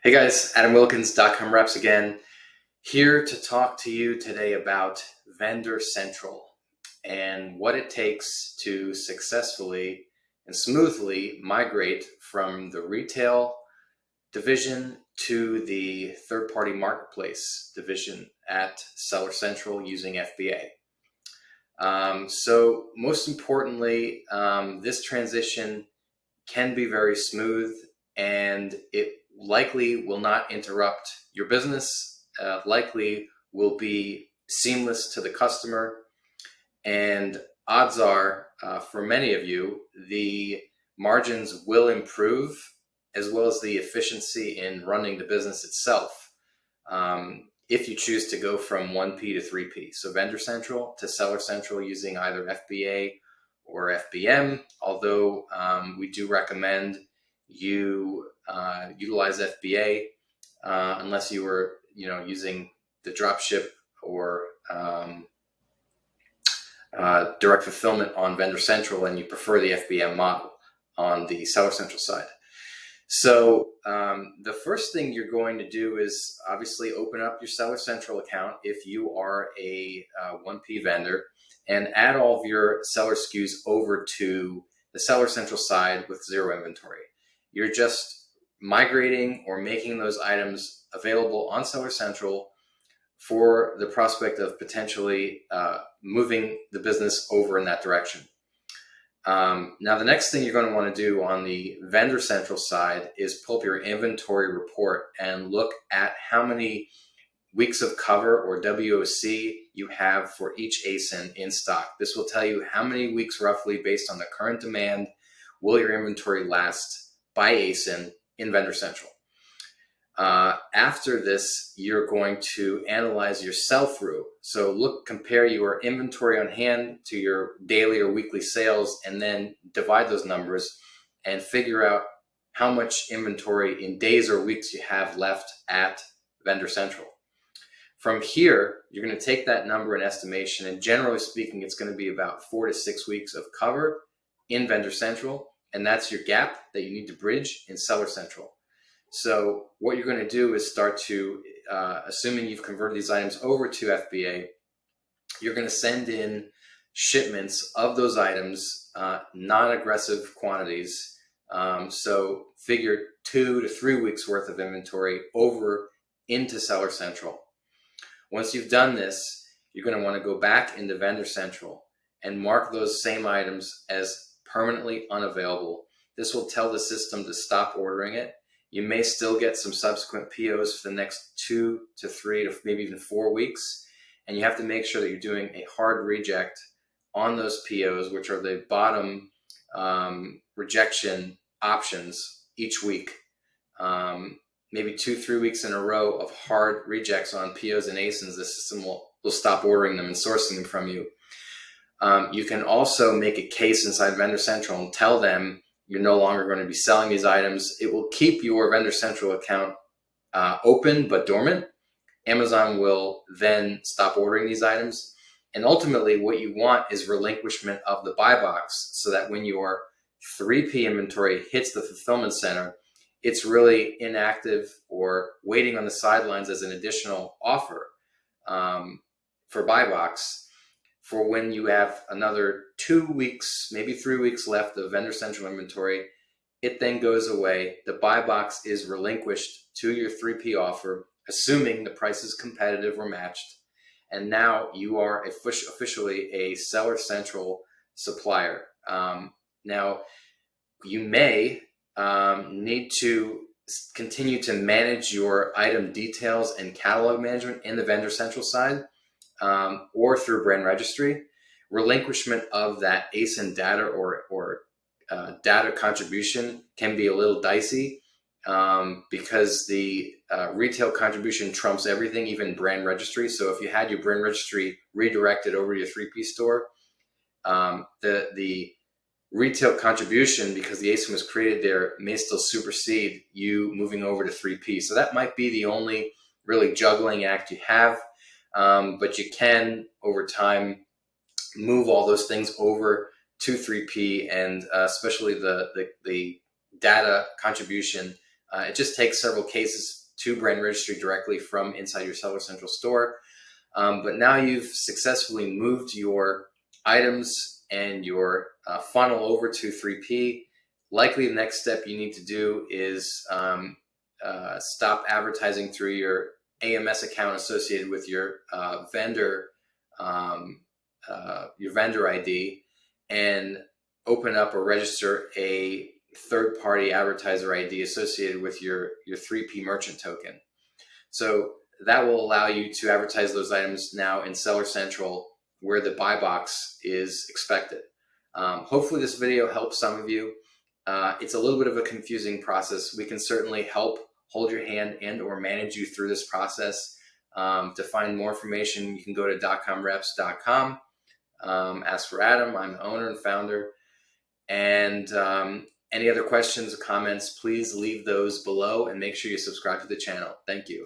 Hey guys, Adam Wilkins.com Reps again, here to talk to you today about Vendor Central and what it takes to successfully and smoothly migrate from the retail division to the third-party marketplace division at Seller Central using FBA. So most importantly, this transition can be very smooth, and it likely will not interrupt your business, likely will be seamless to the customer, and odds are, for many of you, the margins will improve as well as the efficiency in running the business itself, if you choose to go from 1P to 3P. So Vendor Central to Seller Central using either FBA or FBM, although we do recommend you utilize FBA unless you were using the dropship or direct fulfillment on Vendor Central and you prefer the FBM model on the Seller Central side. So the first thing you're going to do is obviously open up your Seller Central account if you are a 1P vendor, and add all of your seller SKUs over to the Seller Central side with zero inventory. You're just migrating or making those items available on Seller Central for the prospect of potentially moving the business over in that direction. Now, the next thing you're going to want to do on the Vendor Central side is pull up your inventory report and look at how many weeks of cover or WOC you have for each ASIN in stock. This will tell you how many weeks roughly, based on the current demand, will your inventory last by ASIN in Vendor Central. After this, you're going to analyze your sell-through. So compare your inventory on hand to your daily or weekly sales, and then divide those numbers and figure out how much inventory in days or weeks you have left at Vendor Central. From here, you're going to take that number in estimation, and generally speaking, it's going to be about 4 to 6 weeks of cover in Vendor Central, and that's your gap that you need to bridge in Seller Central. So what you're going to do is start to, assuming you've converted these items over to FBA, you're going to send in shipments of those items, non-aggressive quantities. So figure 2 to 3 weeks worth of inventory over into Seller Central. Once you've done this, you're going to want to go back into Vendor Central and mark those same items as permanently unavailable. This will tell the system to stop ordering it. You may still get some subsequent POs for the next 2 to 3 to maybe even 4 weeks. And you have to make sure that you're doing a hard reject on those POs, which are the bottom rejection options each week. Maybe 2-3 weeks in a row of hard rejects on POs and ASINs, the system will stop ordering them and sourcing them from you. You can also make a case inside Vendor Central and tell them you're no longer going to be selling these items. It will keep your Vendor Central account open but dormant. Amazon will then stop ordering these items. And ultimately, what you want is relinquishment of the buy box, so that when your 3P inventory hits the fulfillment center, it's really inactive or waiting on the sidelines as an additional offer for buy box. For when you have another 2 weeks, maybe 3 weeks left of Vendor Central inventory, it then goes away. The buy box is relinquished to your 3P offer, assuming the price is competitive or matched. And now you are officially a Seller Central supplier. Now, you may need to continue to manage your item details and catalog management in the Vendor Central side, or through Brand Registry. Relinquishment of that ASIN data or data contribution can be a little dicey, because the retail contribution trumps everything, even Brand Registry. So if you had your Brand Registry redirected over to your 3P store, the retail contribution, because the ASIN was created there, may still supersede you moving over to 3P. So that might be the only really juggling act you have. But you can, over time, move all those things over to 3P, and especially the data contribution It just takes several cases to Brand Registry directly from inside your Seller Central store. But now you've successfully moved your items and your funnel over to 3P. Likely the next step you need to do is stop advertising through your AMS account associated with your vendor ID, and open up or register a third-party advertiser ID associated with your 3P merchant token. So that will allow you to advertise those items now in Seller Central where the buy box is expected. Hopefully this video helps some of you. It's a little bit of a confusing process. We can certainly help hold your hand and or manage you through this process. To find more information, you can go to .comreps.com. Ask for Adam. I'm the owner and founder. And any other questions or comments, please leave those below and make sure you subscribe to the channel. Thank you.